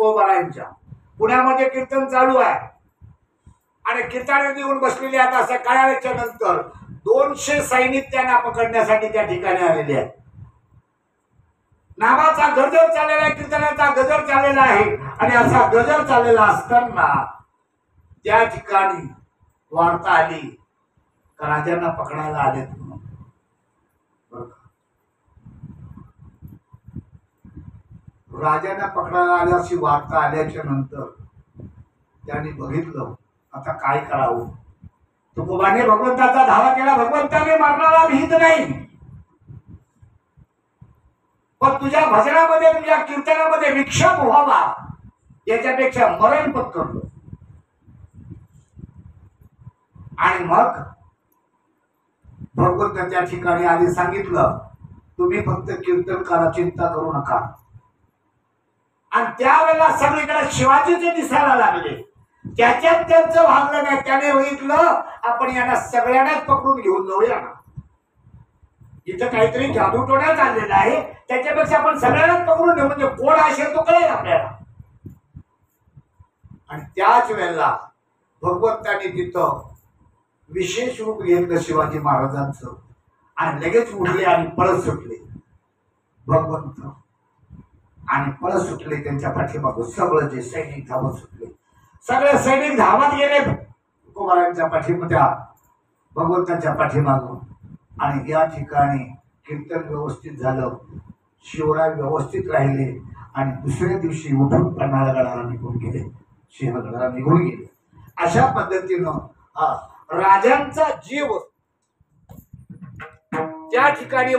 तुकोबारायांच्या पुण्यामध्ये कीर्तन चालू आहे आणि कीर्तनात येऊन बसलेले आता असं कळाल्याच्या नंतर 200 सैनिक त्यांना पकडण्यासाठी त्या ठिकाणी आलेले आहेत. नावाचा गजर चाललेला आहे, कीर्तनाचा गजर चाललेला आहे आणि असा गजर चाललेला असताना त्या ठिकाणी वार्ता आली का राजांना पकडायला आलेत म्हणून. राजांना पकडायला आले अशी वार्ता आल्याच्या नंतर त्यांनी बघितलं आता काय करावं. तुकोबाने भगवंताचा धावा केला. भगवंताने मारणारा भीत नाही, पण तुझ्या भजनामध्ये तुझ्या कीर्तनामध्ये विक्षेप व्हावा याच्यापेक्षा मरण पत्करलो. आणि मग भगवंत त्या ठिकाणी आधी सांगितलं तुम्ही फक्त कीर्तन करा, चिंता करू नका. आणि त्यावेळेला सगळीकडे शिवाजीचे दिसायला लागले. त्याच्यात त्यांचं भागलं नाही. त्याने बघितलं आपण यांना सगळ्यांनाच पकडून घेऊन जाऊया ना, इथं काहीतरी जादूटोणा चाललेला आहे, त्याच्यापेक्षा आपण सगळ्यांनाच पकडून घेऊ म्हणजे कोण असेल तो कळेल आपल्याला. आणि त्याच वेळेला भगवंताने तिथं विशेष रूप घेतलं शिवाजी महाराजांचं आणि लगेच उठले आणि पळत सुटले भगवंत. आणि पळत सुटले त्यांच्या पाठीमागून सगळं जे सैनिक धावत सुटले. सगळे सैनिक धावत गेले तुकोबारायांच्या पाठीमध्ये भगवंतांच्या पाठीमागून. आणि या ठिकाणी कीर्तन व्यवस्थित झालं, शिवराय व्यवस्थित राहिले आणि दुसऱ्या दिवशी उठून पन्हाळगडाला निघून गेले, सिंहगडाला निघून गेले. अशा पद्धतीनं राजांचा जीव त्या ठिकाणी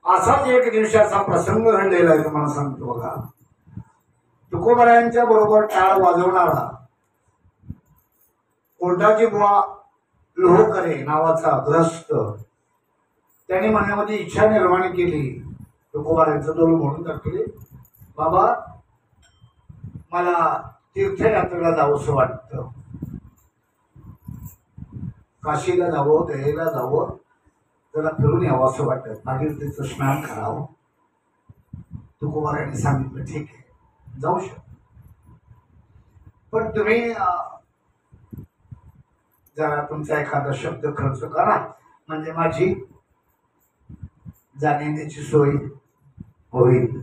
असाच एक दिवसाचा प्रसंग घडलेला आहे तुम्हाला सांगतो बघा. तुकोबारायांच्या बरोबर टाळ वाजवणारा कोंडाजी बुवा लोहकरे नावाचा ग्रस्त त्याने मनामध्ये इच्छा निर्माण केली. तुकोबारायांचं डोल म्हणून टाकले बाबा मला तीर्थयात्रेला जावंसं वाटतं, काशीला जावं, गयेला जावं, जरा फिरून यावं असं वाटतं, भागीरथीचं स्नान करावं. तुकोबारायांनी सांगितलं ठीक आहे जाऊ शकतो, पण तुम्ही जरा तुमचा एखादा शब्द खर्च करा म्हणजे माझी जाण्याची सोय होईल.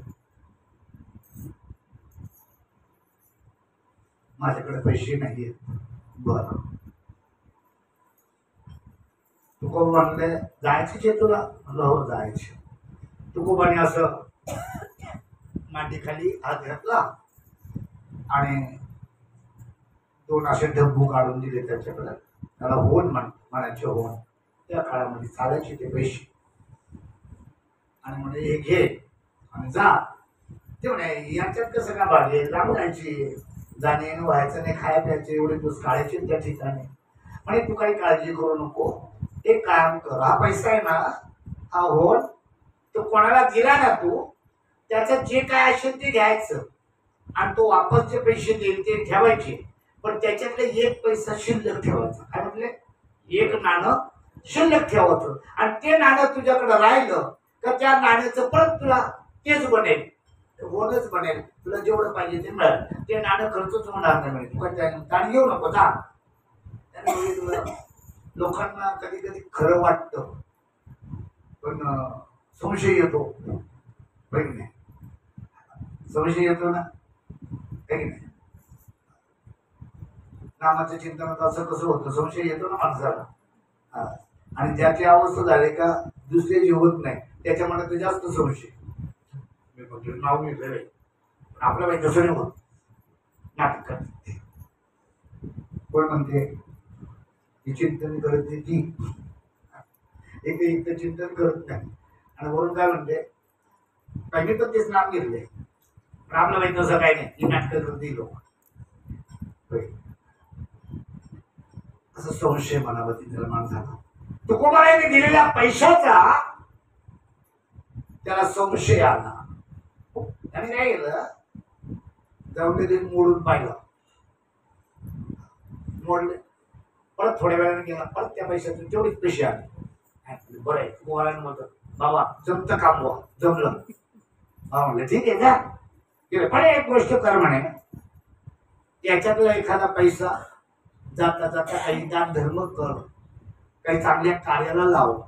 माझ्याकडे पैसे नाहीयेत. बरं तुकोबा म्हणले जायचंच आहे तुला? म्हणलं हो जायचे. तुकोबाने असं मांडीखाली हात घातला आणि 2 असे ढब्बू काढून दिले त्याच्याकडे. त्याला होन म्हणायचे होन. त्या काळामध्ये चालायचे ते पैसे आणि म्हणजे हे घे आणि जा. ते म्हणे याच्यात कसं का भागे लांब जायची, जाणे व्हायचं नाही, खाया प्यायचे एवढे दिवस काढायचे त्या ठिकाणी. म्हणे तू काही काळजी करू नको, एक काम कर, हा पैसा आहे ना हा होन तो कोणाला दिला ना तू त्याचं जे काय असेल ते घ्यायचं आणि तो वापस जे पैसे देईल ते ठेवायचे, पण त्याच्यातले 1 पैसा शिल्लक ठेवायचा. काय म्हटले? 1 नाणं शिल्लक ठेवायचं आणि ते नाणं तुझ्याकडे राहिलं का त्या नाण्याचं परत तुला तेच बनेल, होणच बनेल. तुला जेवढं पाहिजे ते मिळेल, ते नाणं खर्चच होणार नाही. तू काय ताण घेऊ नको, जा त्याने बघितलं लोकांना कधी कधी खरं वाटतं पण संशय येतो, की नाही? संशय येतो ना, आहे की नाही? नामाच्या चिंतनात असं कसं होतं, संशय येतो ना माणसाला. आणि ज्याची अवस्था झाली का दुसरे जे होत नाही त्याच्या मनात जास्त संशय. मी म्हणतो नाव घेतलेलं आहे पण आपल्या बाई तसं नाही होत, नाटक करते. कोण म्हणते ती चिंतन करत नाही, ती एक चिंतन करत नाही आणि वरून काय म्हणते पाहिजे तर तेच नाव घेतले पण आपल्या बाई तसं काही नाही, ती नाटक करते लोक. असं संशय मनावरती निर्माण झाला. तुकोबाराने दिलेल्या पैशाचा त्याला संशय आला. त्याने काय केलं, जाऊन ते मोडून पाहिलं, मोडले. परत थोड्या वेळाने गेला, परत त्या पैशाचे तेवढेच पैसे आले. बरं आहे, तुकोबाराने म्हणतो बाबा जमतं काम बुवा, जमलं. म्हणलं ठीक आहे का, पण एक गोष्ट कर म्हणे, याच्यातला एखादा पैसा जाता जाता काही दान धर्म कर, काही चांगल्या कार्याला लाव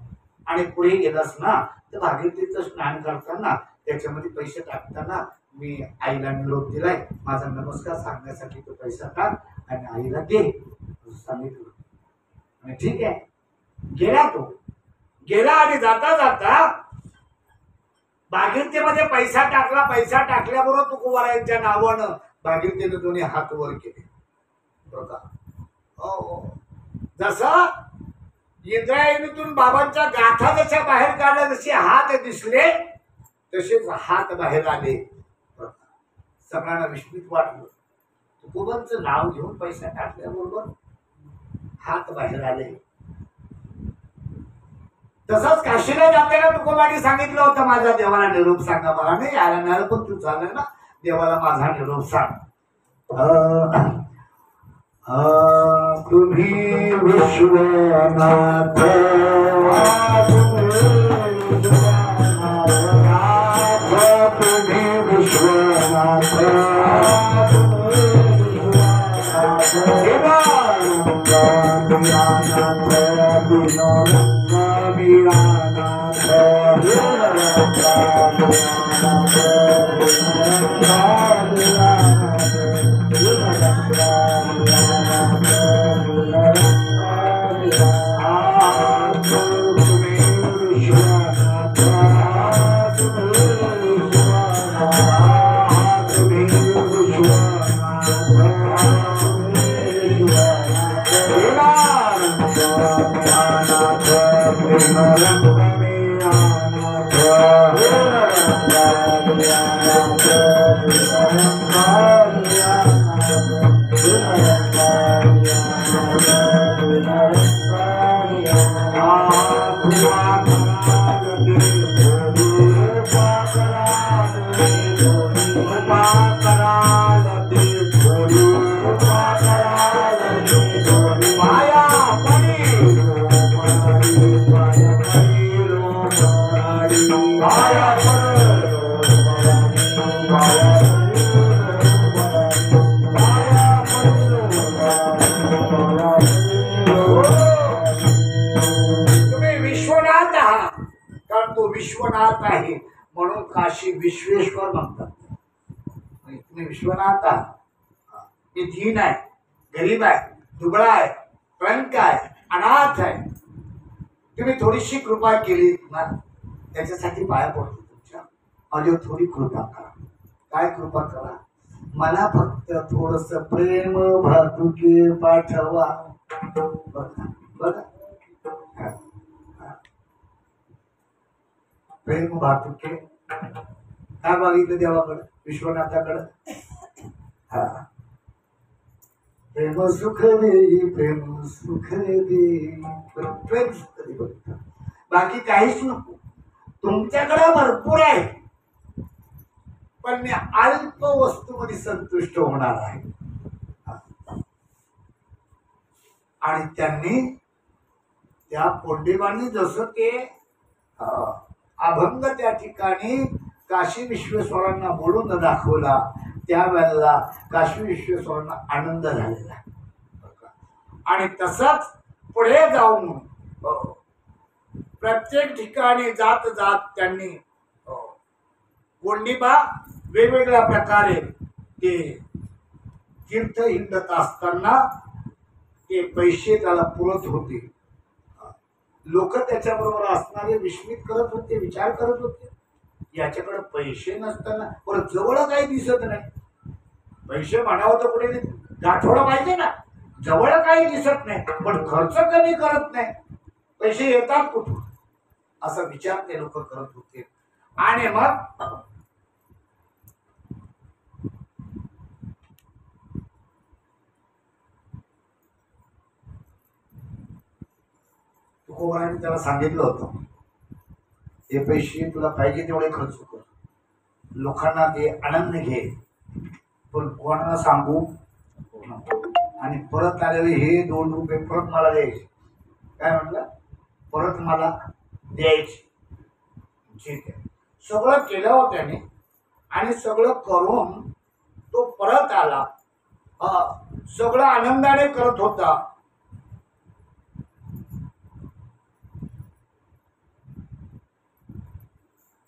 आणि पुढे गेलास ना तर भागीरथीचं स्नान करताना त्याच्यामध्ये पैसे टाकताना मी आईला निरोप दिलाय, माझा नमस्कार सांगण्यासाठी तो पैसा टाक आणि आईला दे सांगितलं. आणि ठीक आहे, गेला तो, गेला आणि जाता जाता भागीरथीमध्ये पैसा टाकला. पैसा टाकल्याबरोबर तुकोबारायांच्या नावानं भागीरथीने दोन्ही हात वर केले. बघा जसा इंद्रायणीतून बाबांच्या गाथा जशा बाहेर काढल्या, जसे हात दिसले तसेच हात बाहेर आले. सगळ्यांना विस्मित वाटलं. तुकोबांचं नाव घेऊन पैसा टाकल्याबरोबर हात बाहेर आले. तसंच काशीला जाताना तुकोबांनी सांगितलं होतं माझ्या देवाला निरोप सांगा. मला नाही आला नाही पण तू झालं ना, देवाला माझा निरोप सांग. तुम्ही विश्वनाथ, तुम्ही विश्वनाथ, विश्वनाथ आहे म्हणून काशी विश्वेश्वर म्हणतात. तुम्ही विश्वनाथ आहात. मी दीन आहे, गरीब आहे, दुबळा आहे, कलंक आहे, अनाथ आहे. तुम्ही थोडीशी कृपा केली ना त्याच्यासाठी पाया पडतो तुमच्या. माझ्यावर थोडी कृपा करा. काय कृपा करा, मला फक्त थोडस प्रेम भातुके पाठवा. बघा बघा प्रेम भातुके काय मागितलं देवाकडे, विश्वनाथाकडे. हा प्रेम सुख देई, प्रेम सुख देई, प्रेम सुख दे. बाकी काहीच नको. तुमच्याकडे भरपूर आहे पण मी अल्प वस्तूमध्ये संतुष्ट होणार आहे. आणि त्यांनी त्या पोंडेबांनी जसं ते अभंग त्या ठिकाणी काशी विश्वेश्वरांना बोलून दाखवला, त्यावेळेला काशी विश्वेश्वरांना आनंद झालेला. आणि तसंच पुढे जाऊन प्रत्येक ठिकाणी जात जात त्यांनी कोंडीबा वेगवेगळ्या प्रकारे ते तीर्थ हिंडत असताना ते पैसे त्याला पुरत होते. लोक त्याच्याबरोबर असणारे विस्मित करत होते, विचार करत होते याच्याकडे पैसे नसताना परत जवळ काही दिसत नाही. पैसे म्हणावं तर कुठे गाठोडं पाहिजे ना, जवळ काही दिसत नाही पण खर्च कमी करत नाही, पैसे येतात कुठून असा विचार ते लोक करत होते. आणि मग तुकोबारांनी त्याला सांगितलं होतं, हे पैसे तुला पाहिजे तेवढे खर्च कर, लोकांना दे, आनंद घे, पण कोणाला सांगू आणि परत आलेले हे 2 रुपये परत मला द्यायचे. काय म्हटलं, परत मला द्यायचे. ठीक आहे, सगळं केलं हो त्याने आणि सगळं करून तो परत आला. सगळं आनंदाने करत होता.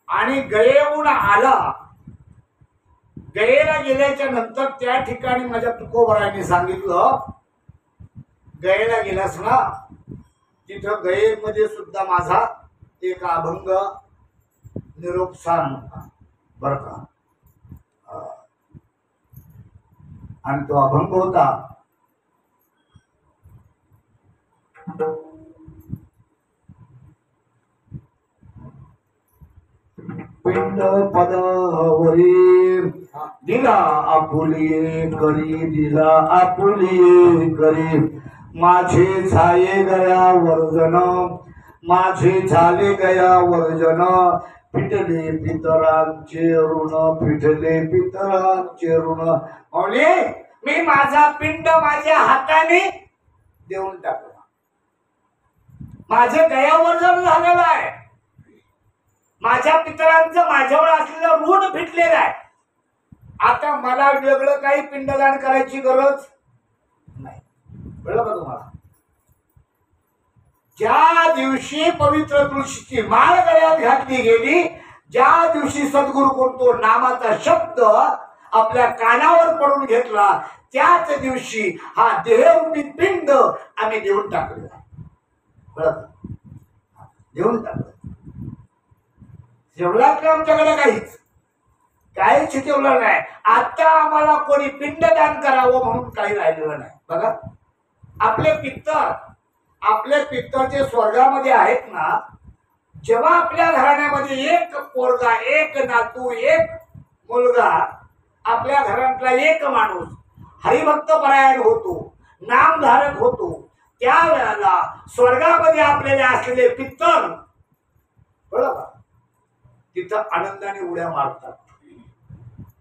आणि गयेहून आला. गयेला गेल्याच्या नंतर त्या ठिकाणी माझ्या तुकोबारांनी सांगितलं, गयेला गेलास ना, तिथं गयेमध्ये सुद्धा माझा एक अभंग निरोप सांग बर का. आणि तो अभंग होता, पिंड पदावरी दिला आपुलिये करी, दिला आपुलिये करी, माझे झाले गया वर्जन, माझे झाले गया वर्जन, फिटले पितरांचे ऋण, फिटले पितरांचे ऋण. मौली, मी माझा पिंड माझ्या हाताने देऊन टाकला, माझे गया वर्जन झालेलं आहे, माझ्या पितरांचं माझ्यावर असलेलं ऋण फिटलेलं आहे. आता मला वेगळं काही पिंडदान करायची गरज नाही. कळलं का तुम्हाला? ज्या दिवशी पवित्र तुळशीची माळ गळ्यात घातली गेली, ज्या दिवशी सद्गुरु कोणतो नामाचा शब्द आपल्या कानावर पडून घेतला, त्याच दिवशी हा देहरूपी पिंड आम्ही देऊन टाकला. कळलं? देऊन टाकलं. जेवढा की आमच्याकडे काहीच ठेवलं नाही. आता आम्हाला कोणी पिंडदान करावं म्हणून काही राहिलेलं नाही. बघा, आपले पित्तर जे स्वर्गामध्ये आहेत ना, जेव्हा आपल्या घराण्यामध्ये एक पोरगा, एक नातू, एक मुलगा, आपल्या घरातला एक माणूस हरिभक्त परायण होतो, नामधारक होतो, त्यावेळेला स्वर्गामध्ये आपल्याला असलेले पित्तर बरोबर तिथं आनंदाने उड्या मारतात.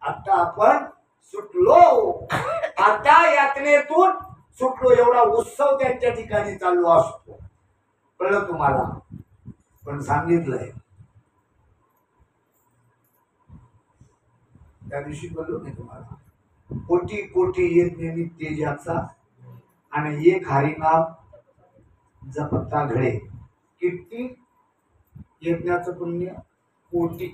आता आपण सुटलो, आता यातनेतून सुटलो, एवढा उत्सव त्यांच्या ठिकाणी चालू असतो. कळलं तुम्हाला? पण सांगितलंय त्या दिवशी, बोललो नाही तुम्हाला, कोटी कोटी यज्ञ नित्य ज्याचा आणि एक हरिनाम जपता घडे. किती यज्ञाचं पुण्य? कोटी.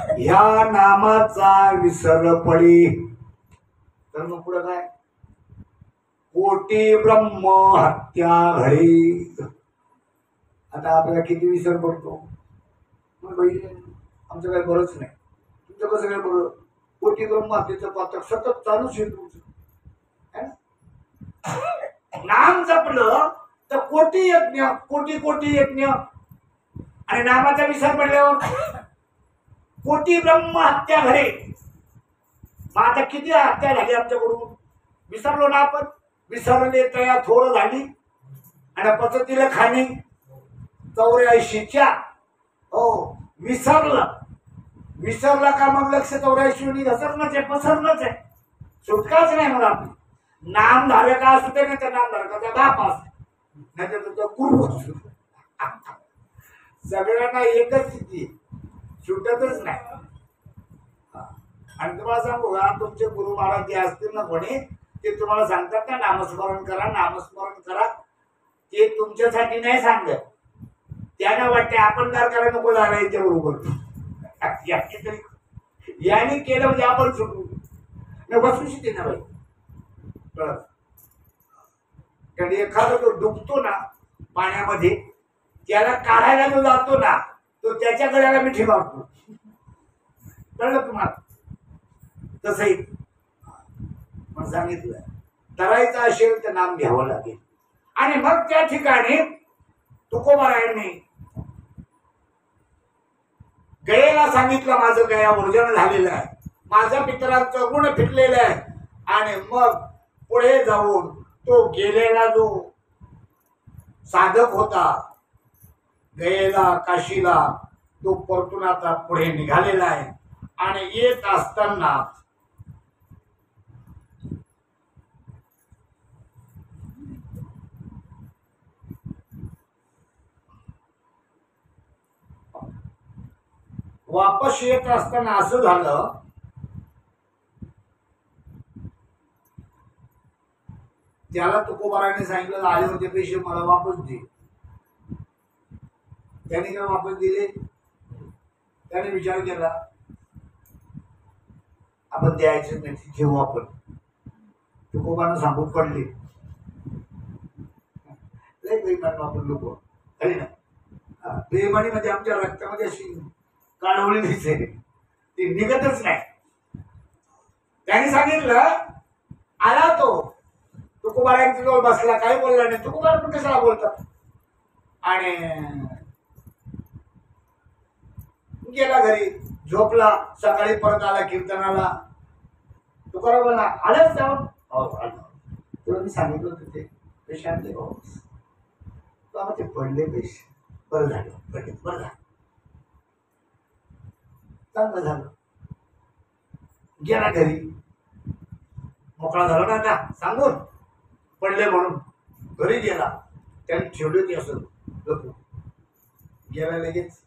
ह्या नामाचा विसर पडी तर मग पुढं काय? कोटी ब्रह्म हत्या घडे. आता आपल्याला किती विसर पडतो? आमचं काही बरंच नाही, तुमचं कसं काय बरं? कोटी ब्रह्म हत्येचं पात्र सतत चालूच आहे तुमचं. नाम जपलं तर कोटी यज्ञ, कोटी कोटी यज्ञ, आणि नामाचा विसर पडल्यावर कोटी ब्रह्म हत्या घडे. मग आता किती हत्या झाली आमच्याकडून? विसरलो ना आपण? विसरले तया थोर झाली आणि पचतीला खाणी 84च्या. हो, विसरला का मग लक्ष 84 घसरणच आहे, पसरणच आहे, सुटकाच नाही. मग आपली नामधारक असू दे ना, त्या नामधारकाचा बाप असतो, नाही तर तुझा गुरु असतो. सगळ्यांना एकच स्थिती, सुटतच नाही. आणि तुम्हाला सांगू का, तुमचे गुरु महाराज जे असतील ना कोणी, ते तुम्हाला सांगतात ना नामस्मरण करा नामस्मरण करा, ते तुमच्यासाठी नाही सांगत. त्यांना वाटते आपण काय करायला नको झालं याच्या बरोबर, याने केलं म्हणजे आपण सुटू बसू शकते ना बाई. कारण एखादा जो डुबतो ना पाण्यामध्ये, त्याला काढायला जो जातो ना तो त्याच्या गळ्याला मिठी मारतो. कळलं तुम्हाला? तसंही मग सांगितलं करायचं असेल तर नाम घ्यावं लागेल. आणि मग त्या ठिकाणी तुकोबारायांनी गयेला सांगितलं माझं गया वर्जन झालेलं आहे, माझ्या पितरांचं गुण फिटलेलं आहे. आणि मग पुढे जाऊन तो गेलेला जो साधक होता गयेला काशीला, तो परतून आता पुढे निघालेला आहे. आणि येत असताना वापस येत असताना असं झालं, त्याला तुकोबाराने सांगितलं आले होते पैसे मला वापस दे. त्याने काय वापस दिले? त्याने विचार केला आपण द्यायचं नाही, ठेवू आपण. तुकोबानं सांगून पडले लय बेईमान आपण लोक आहे ना. बेईमानी मध्ये आमच्या रक्तामध्ये अशी काढवलेलीच आहे, ती निघतच नाही. त्याने सांगितलं आला तो तुकोबारांच्या जवळ बसला, काही बोलला नाही. तुकोबार पण कशाला बोलतात. आणि गेला घरी, झोपला. सकाळी परत आला कीर्तनाला. तुकाराम बोलला आलंच जाऊन, तुला मी सांगितलं होतं ते पैसे आणले बाबा, ते पडले पैसे, बरं झालं पडले, बरं झालं, चांगलं झालं. गेला घरी, मोकळा झाला ना आता सांगून पडले म्हणून. घरी गेला, त्याने ठेवली होती असं लपून. गेला लगेच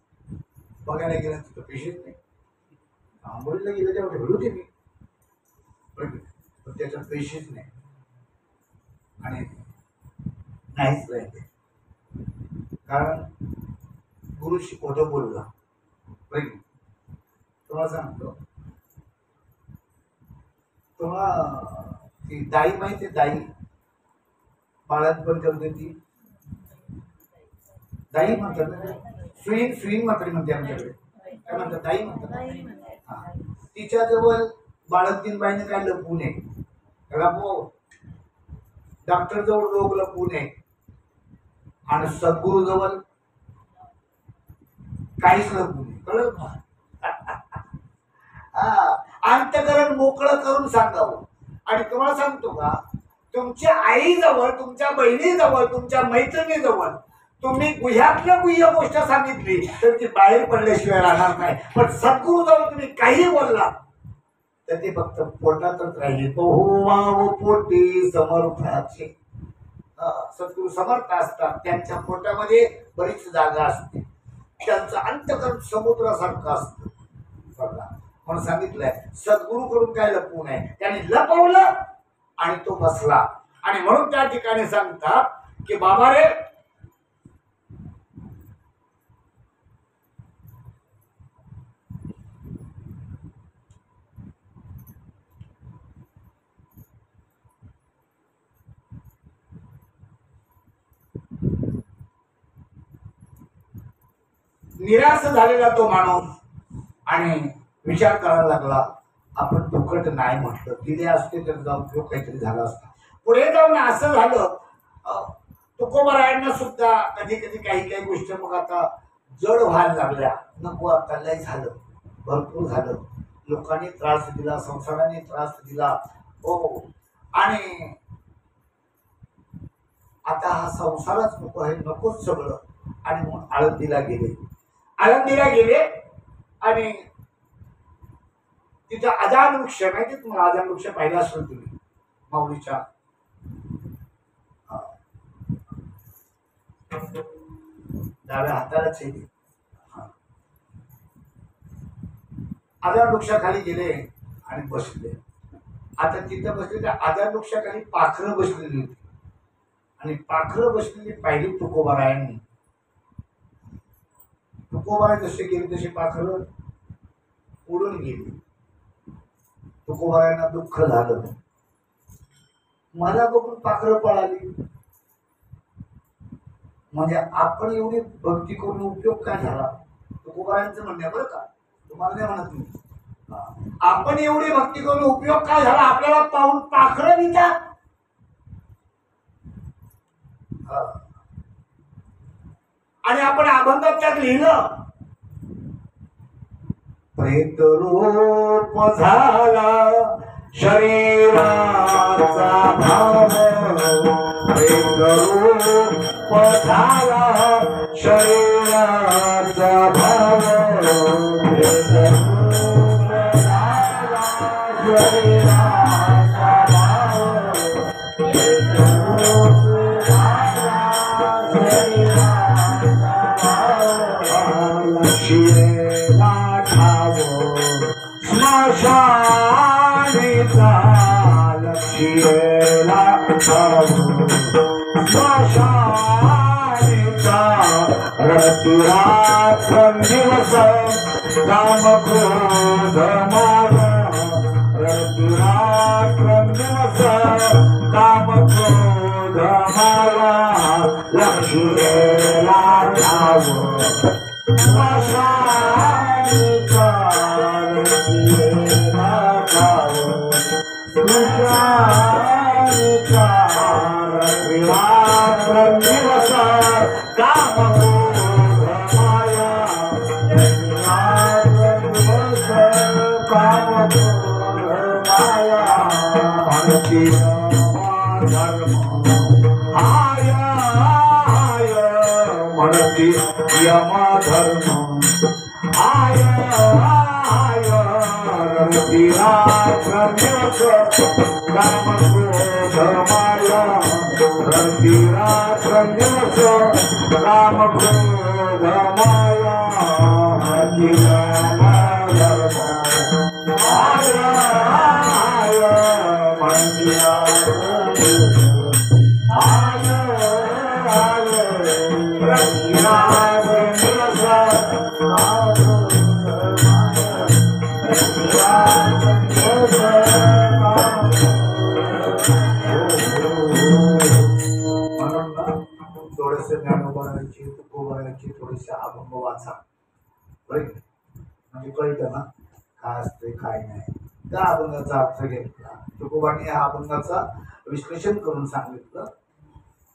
बघायला गेला, तिथं पैसेच नाही. आंबोलीला गेलं तेव्हा ठेवली होती मी, पण त्याच्यात पैसेच नाही. आणि नाहीच राहिले, कारण गुरु खोटं बोलला. तुम्हाला सांगतो, तुम्हाला ती दाई माहिती आहे? दाई बाळात पण करते ती दाई म्हणतात ना, स्विंग स्विंग मात्र म्हणते आमच्याकडे. काय म्हणतात? दाई म्हणतात. हा, तिच्या जवळ बाळंतीन बाईने काय लपवू नये, लपव. डॉक्टर जवळ रोग लपवू नये. आणि सद्गुरू जवळ काहीच लपवू नये. कळलं ना? अंतकरण मोकळं करून सांगावं. आणि तुम्हाला सांगतो का, तुमच्या आईजवळ, तुमच्या बहिणीजवळ, तुमच्या मैत्रिणीजवळ तुम्ही गुह्यातल्या गुह्य गोष्ट सांगितली तर ती बाहेर पडल्याशिवाय राहणार नाही. पण सद्गुरूजवळ तुम्ही काही बोलला तर ते फक्त पोटातच राहिले. तो वाव पोटी समर्थाचे. सद्गुरू समर्थ असतात, त्यांच्या पोटामध्ये बरीच जागा असते, त्यांचं अंतकरण समुद्रासारखं असतं. म्हणून सांगितलंय सद्गुरूकडून काय लपवू नये. त्याने लपवलं आणि तो बसला. आणि म्हणून त्या ठिकाणी सांगतात की बाबा रे, निराश झालेला तो माणूस आणि विचार करायला लागला, आपण दुखट नाही म्हटलं, दिले असते तर जाऊन काहीतरी झालं असतं. पुढे जाऊन असं झालं, तुकोबारायांना सुद्धा कधी कधी काही काही गोष्टी मग आता जड व्हायला लागल्या. नको आता लय झालं, भरपूर झालं, लोकांनी त्रास दिला, संसाराने त्रास दिला, हो, आणि आता हा संसारच नको आहे, नकोच सगळं. आणि मग आळंदीला गेले. आळंदीला गेले आणि तिथं अजान वृक्ष माहिती तुम्हाला? अजान वृक्ष पाहिला असेल तुम्ही, माऊलीच्या डाव्या हातालाच आहे. अजान वृक्षाखाली गेले आणि बसले. आता तिथं बसलेल्या आधार वृक्षाखाली पाखरं बसलेली होती आणि पाखरं बसलेली पाहिली तुकोबारायांनी. तुकोबाराय जसे गेले तसे पाखरं उडून गेली. तुकोबारायांना दुःख झालं. मला बघून पाखरं पळाली. म्हणजे आपण एवढी भक्ती करून उपयोग काय झाला? तुकोबारायांचं म्हणणं आहे बरं का, तुम्हाला नाही म्हणत मी. आपण एवढी भक्ती करून उपयोग काय झाला? आपल्याला पाहून पाखरं देतात. आणि आपण अभंगात त्यात लिहिलं, प्रेत रूप झाला शरीराचा भाव, प्रेत रूप झाला शरीराचा भाव, प्रेत रूप झाला शरीराचा भाव, प्रेत रूप झाला शरीराचा भाव, लक्ष्मीला ठाव स्मशानीचा, लक्ष्मीला ठाव स्मशानीचा, रतिरात्रंदिवस काम क्रोध माग, रतिरात्रंदिवस काम क्रोध मागा, लक्ष्मीला ठाव स्मशानीचा, लक्ष्मीला ठाव स्मशानीचा, रतिरात्रंदिवस काम क्रोध माया, रतिरात्रंदिवस काम क्रोध माया, म्हणती धर्म हाय हाय, म्हणती यमधर्म हाय हाय, रतिरात्रंदिवस काम क्रोध माया, रतिरात्रंदिवस काम क्रोध माया, यमधर्म हाय हाय, म्हणती हाय हाय, रतिरात्रंदिवस थोडेसे ज्ञानोबारायची तुकोबारायची थोडेसे अभंग वाचा, म्हणजे कळतं ना काय असते काय नाही. त्या अभंगाचा अर्थ घेतला. तुकोबांनी या अभंगाचा विश्लेषण करून सांगितलं.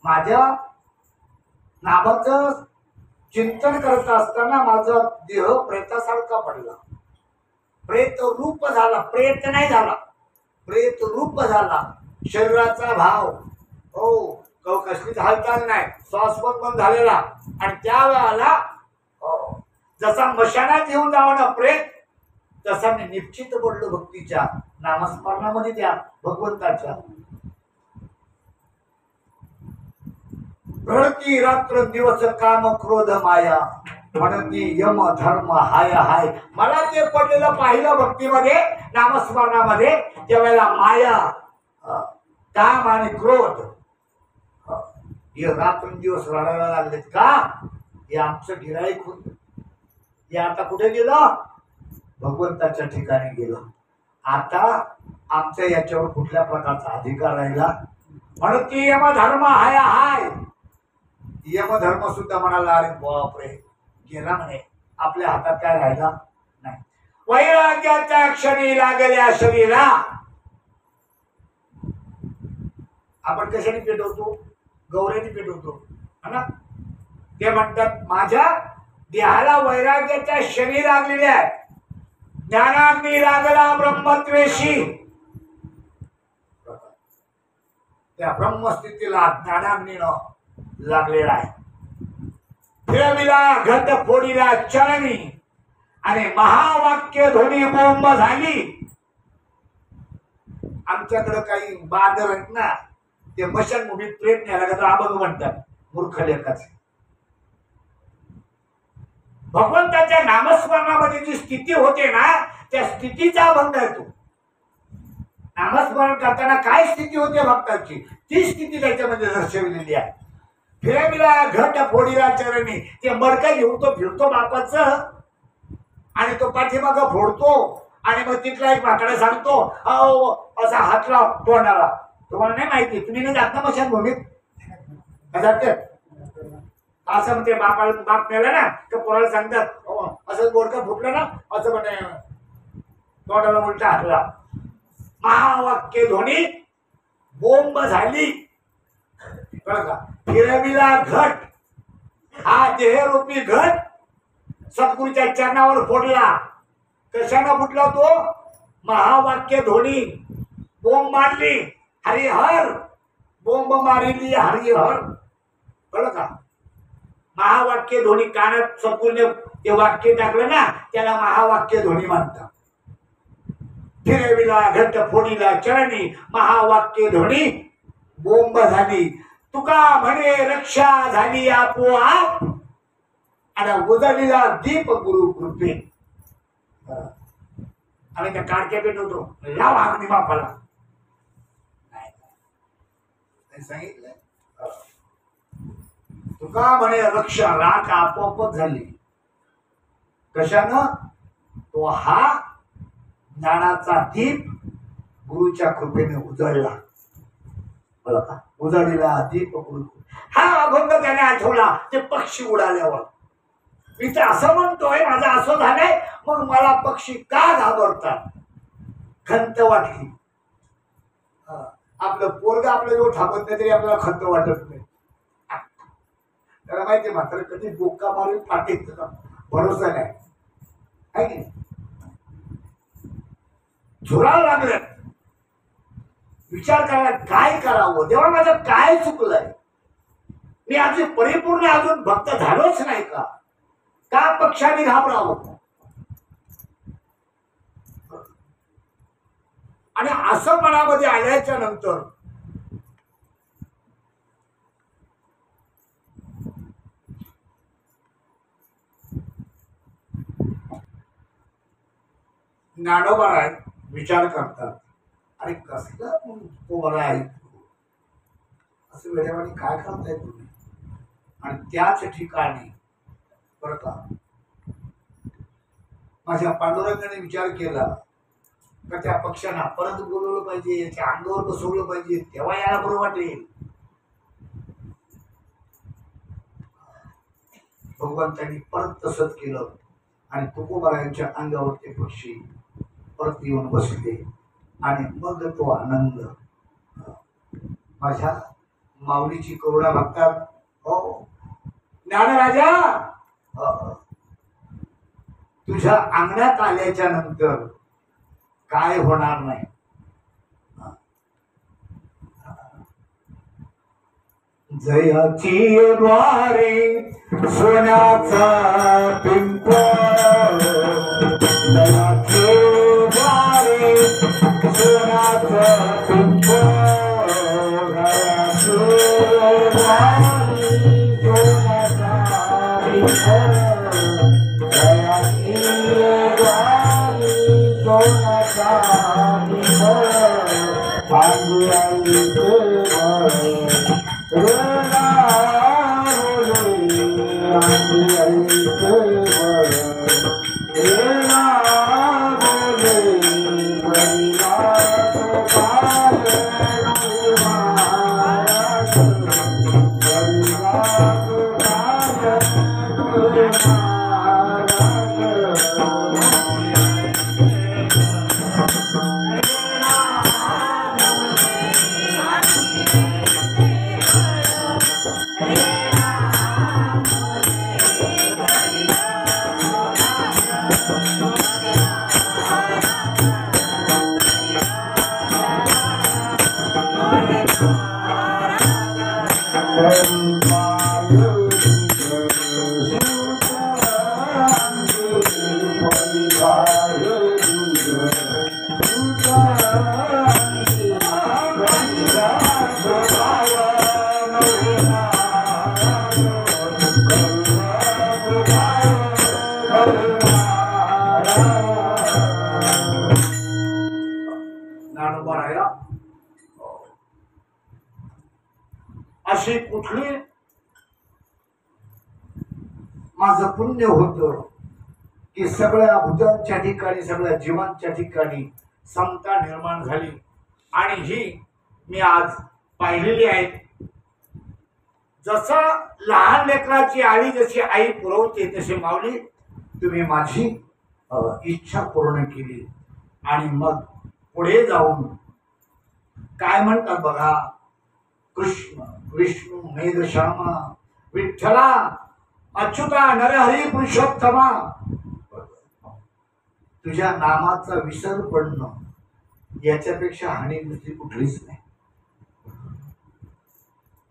माझ्या नामाचं चिंतन करत असताना माझा देह प्रेतासारखा पडला. प्रेत रूप झाला, प्रेत नाही झाला, प्रेत रूप झाला. शरीराचा भाव, हो कसलीच हालचाल नाही, श्वास पण बंद झालेला. आणि त्या वेळेला जसा मशानात येऊन जावं ना प्रेत, तसा मी निश्चित पडलो भक्तीच्या नामस्मरणामध्ये त्या भगवंताच्या. रडती रात्र दिवस काम क्रोध माया, म्हणती यम धर्म हाय हाय. मला ते पडलेलं पाहिलं भक्तीमध्ये नामस्मरणामध्ये, त्यावेळेला माया काम आणि क्रोध हे रात्रंदिवस रडायला लागलेत का? हे आमचं गिराईक होत. हे आता कुठे गेलं? भगवंताच्या ठिकाणी गेलं. आता आमच्या याच्यावर कुठल्या प्रकारचा अधिकार राहिला? म्हणून की यमधर्म हाय हाय. यमधर्म सुद्धा म्हणाला अरे बापरे गेला म्हणे, आपल्या हातात काय राहिला नाही. वैराग्याच्या क्षणी लागल्या शरीरा. आपण कशाने पेटवतो? गौऱ्याने पेटवतो है ना. ते म्हणतात माझ्या देहाला वैराग्याच्या शनी लागलेले आहे. ज्ञानाग्नी लागला ब्रह्मत्वेशी. त्या ब्रह्मस्थितीला ज्ञानाग्नीनं लागलेला आहे. फिरविला घट फोडीला चरणी आणि महावाक्य ध्वनी बोंब झाली. आमच्याकडे काही बादर आहेत ना, ते मशानभूमीत प्रेत न्यायला का तर अभंग म्हणतात मूर्ख लेखाचे. भगवंताच्या नामस्मरणामध्ये जी स्थिती होते ना, त्या स्थितीचा अभंग आहे तो. नामस्मरण करताना काय स्थिती होते भक्तांची, ती स्थिती त्याच्यामध्ये दर्शविलेली आहे. फिरविला घट फोडीला चरणी, ते मडकं घेऊन तो फिरतो बापाचं आणि तो पाठीमाग फोडतो आणि मग तिथला एक माकडा सांगतो अहो असा हात लाव तोंडाला. तुम्हाला नाही माहिती, तुम्ही नाही जात ना मशानभूमीत जाते असं म्हणते. बाप मेला ना तर पोराला सांगतात असं बोडकं फुटलं ना असं म्हणे तोंडाला उलटा हात लाव. महावाक्य ध्वनी बोंब झाली बरं का. फिरविला घट, हा देहरूपी घट सद्गुरूच्या चरणावर फोडला. कशानं फुटला तो? महावाक्य ध्वनी बोंब मारली हरिहर, बोंब मारिली हरिहर बरं का. महावाक्य ध्वनी कानात सद्गुरूने ते वाक्य टाकलं ना त्याला महावाक्य ध्वनी म्हणतात. फिरविला घट फोडीला चरणी, महावाक्य ध्वनी बोंब झाली. तुका म्हणे रक्षा झाली आपोआप, आणि उजळलेला दीप गुरु कृपे. आणि त्या काडक्या पेटवतो लाव अग्नी बापाला सांगितलं. तुका म्हणे रक्षा, राख आपोआपच झाली. कशानं? तो हा ज्ञानाचा दीप गुरुच्या कृपेने उजळला बरं का. उजळलेला दीप गुरु, हा अभंग त्याने आठवला ते पक्षी उडाल्यावर. मी तर असं म्हणतोय माझं असं झालंय मग मला पक्षी का घाबरतात, खंत वाटली. आपलं पोरग आपल्या जवळ थांबत नाही तरी आपल्याला खंत वाटत नाही. त्याला माहिती मात्र कधी बोका मारून पाठीत भरोसा नाही आहे की. झुरावं लागलं, विचार करायला काय करावं, देवा माझं काय चुकलंय, मी अजून परिपूर्ण अजून भक्त झालोच नाही का, का पक्षाने घाबरावं. आणि असं मनामध्ये आल्याच्या नंतर ज्ञानोबा विचार करतात अरे कसलं पोर आहे असं वेळेवाणी काय करताय तुम्ही. आणि त्याच ठिकाणी बरं का माझ्या पांडुरंगाने विचार केला का त्या पक्षांना परत बोलवलं पाहिजे, याच्या अंगावर बसवलं पाहिजे, तेव्हा याला बरं वाटेल. भगवंतांनी परत तसंच केलं आणि तुकोबारायांच्या अंगावर ते पक्षी परत येऊन बसले आणि मग तो आनंद. माझ्या माऊलीची करुणा भक्तात हो ज्ञानराजा तुझ्या अंगणात आल्याच्या नंतर काय होणार नाही. जयाची द्वारे सोन्याचा पिंपळ, जयाचे द्वारे सोन्याचा पिंपळ, जयाचे द्वारे सोन्याचा पिंपळ, जयाचे द्वारे सोन्याचा पिंपळ, पांडुरंग अशी कुठली माझं पुण्य होतं की सगळ्या भूतांच्या ठिकाणी सगळ्या जीवांच्या ठिकाणी समता निर्माण झाली. आणि ही मी आज पाहिलेली आहे. जसं लहान लेकराची आळी जशी आई पुरवते तशी माऊली तुम्ही माझी इच्छा पूर्ण केली. आणि मग पुढे जाऊन काय म्हणतात बघा, कृष्ण विष्णू मेघश्यामा विठ्ठला अच्युता नरहरी पुरुषोत्तमा. तुझ्या नामाचा विसर पडणं याच्यापेक्षा हानी दुसरी कुठलीच नाही.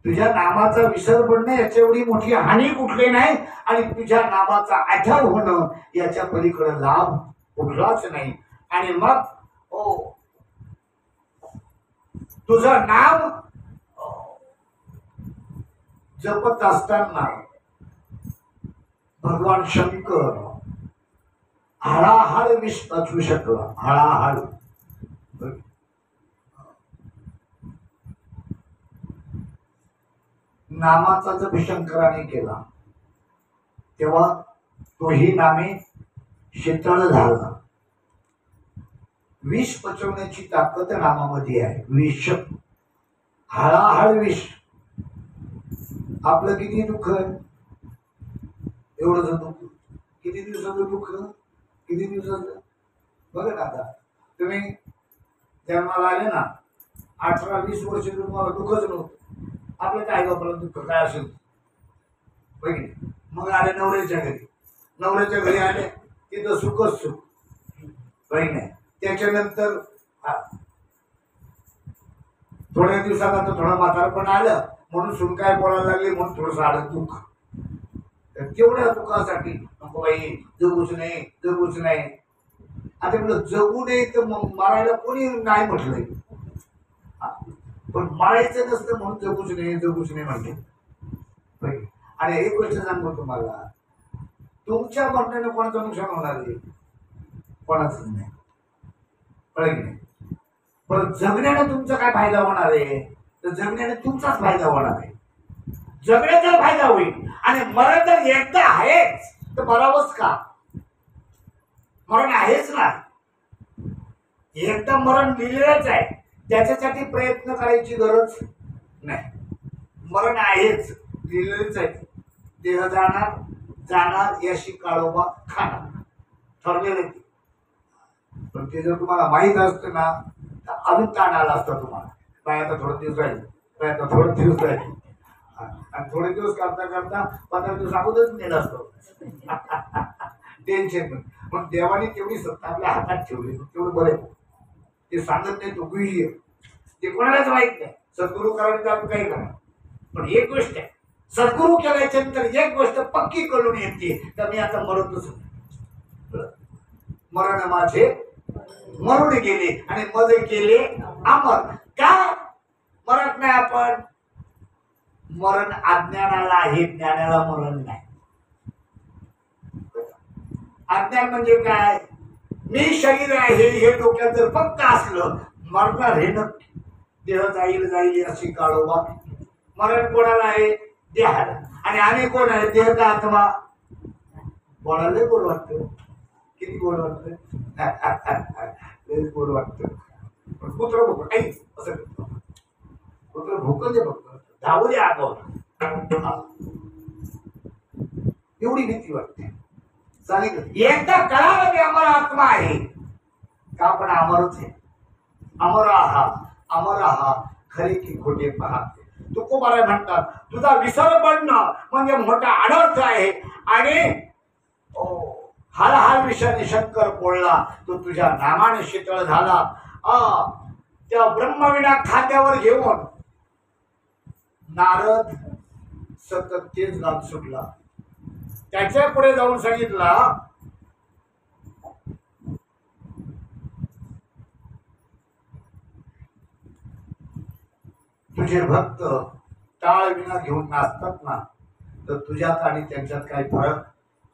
तुझ्या नामाचा विसर पडणं याच्या एवढी मोठी हानी कुठली नाही. आणि तुझ्या नामाचा आठव होणं याच्या पलीकडे लाभ कुठलाच नाही. आणि मग तुझं नाम जपत असताना भगवान शंकर हळाहळ विष वाचू शकला. हळाहळ नामाचा जप शंकराने केला तेव्हा तोही नामे शीतळ झाला. विष पचवण्याची ताकद नामामध्ये आहे. विष हळाहळ विष. आपलं किती दुःख एवढंच दुःख, किती दिवसाचं दुःख, किती दिवसाचं. बघा ना आता तुम्ही जन्माला आले ना 18-20 वर्ष तुम्हाला दुःखच नव्हतं. आपलं काय बापाला दुःख काय असेल बघितलं. मग आले नवऱ्याच्या घरी, नवऱ्याच्या घरी आले तिथं सुखच सुख बहीण आहे. त्याच्यानंतर थोड्या दिवसात आता थोडं म्हातारपण आलं म्हणून सुन काय बोलायला लागले म्हणून थोडस आलं दुःख. तेवढ्या दुःखासाठी नको बाई जगूच नाही जगूच नाही. आता म्हटलं जगू नये तर मरायला कोणी नाही म्हटलंय. पण मारायचं नसतं म्हणून जगूच नाही म्हणते. आणि एक गोष्ट सांगतो तुम्हाला, तुमच्या मरण्याने कोणाचं नुकसान होणार आहे? कोणाच नाही. कळलं. पण जगण्याने तुमचा काय फायदा होणार आहे? तर जगण्याने तुमचाच फायदा होणार आहे. जगण्याचा फायदा होईल. आणि मरण जर एकदा आहेच तर मरावंच का? मरण आहेच ना, एकदा मरण लिहिलेलंच आहे. त्याच्यासाठी प्रयत्न करायची गरज नाही. मरण आहेच, लिहिलेलंच आहे. देह जाणार जाणार याशी काळोबा खाणार ठरलेलं. पण ते जर तुम्हाला माहीत असतं ना तर अजून ताण आला असता तुम्हाला. काय आता थोडे दिवस राहील, काय आता थोडे दिवस राहील. आणि थोडे दिवस करता करता 15 दिवस अगोदरच नेलं असतो. टेन्शन नाही. पण देवाने तेवढी सत्ता आपल्या हातात ठेवली तेवढं बरं. ते सांगत नाही तो गुह्य, ते कोणालाच माहित नाही. सद्गुरू करायला आपण काही करा. पण एक गोष्ट आहे, सद्गुरू केल्याच्या नंतर एक गोष्ट पक्की कळून येते तर मी आता मरतच नाही. मरण माझे मरून गेले आणि मज केले अमर. का मरत नाही आपण? मरण अज्ञानाला आहे, ज्ञानाला मरण नाही. अज्ञान म्हणजे काय? मी शरीर आहे हे डोक्यात जर फक्त असलं मरणार हे नक्की. देह जाईल जाईल अशी काळोबा. मरण कोणाला आहे? देहाला. आणि आम्ही कोण आहे? देह का आत्मा? बोलायला गोड वाटतं. किती गोड वाटतं? गोड वाटतं. पण कुत्र भोकं आई असं कुत्र भोकं दे फक्त धावू दे आगाव. एवढी भीती वाटते. सांगितलं एकदा कळालं की अमर आत्मा आहे का? आपण अमरच आहे. अमर आहा खरे की खोटे पाहते. तुकोबाराय म्हणतात तुझा विसर पडणं म्हणजे मोठा अनर्थ आहे. आणि हाल विषाने शंकर बोलला तो तुझ्या नामाने शीतळ झाला. त्या ब्रह्मविना खात्यावर घेऊन नारद सतत तेच गात सुटला. त्याच्या पुढे जाऊन सांगितला तुझे भक्त टाळ विना घेऊन नाचतात ना तर तुझ्यात आणि त्यांच्यात काही फरक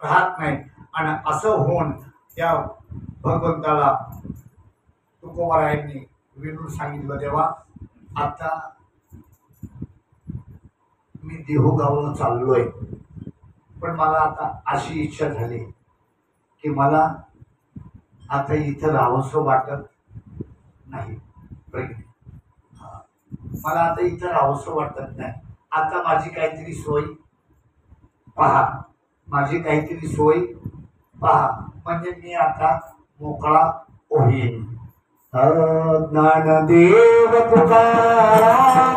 राहत नाही. आणि असं होऊन त्या भगवंताला तुकोबारायांनी विनून सांगितलं देवा आता मी देहूगावला चाललोय, पण मला आता अशी इच्छा झाली की मला आता इथं राहावंसं वाटत नाही. मला आता इथं राहावंसं वाटत नाही. आता माझी काहीतरी सोय पहा, माझी काहीतरी सोय पहा, म्हणजे मी आता मोकळा होईन. ज्ञानदेव तुकाराम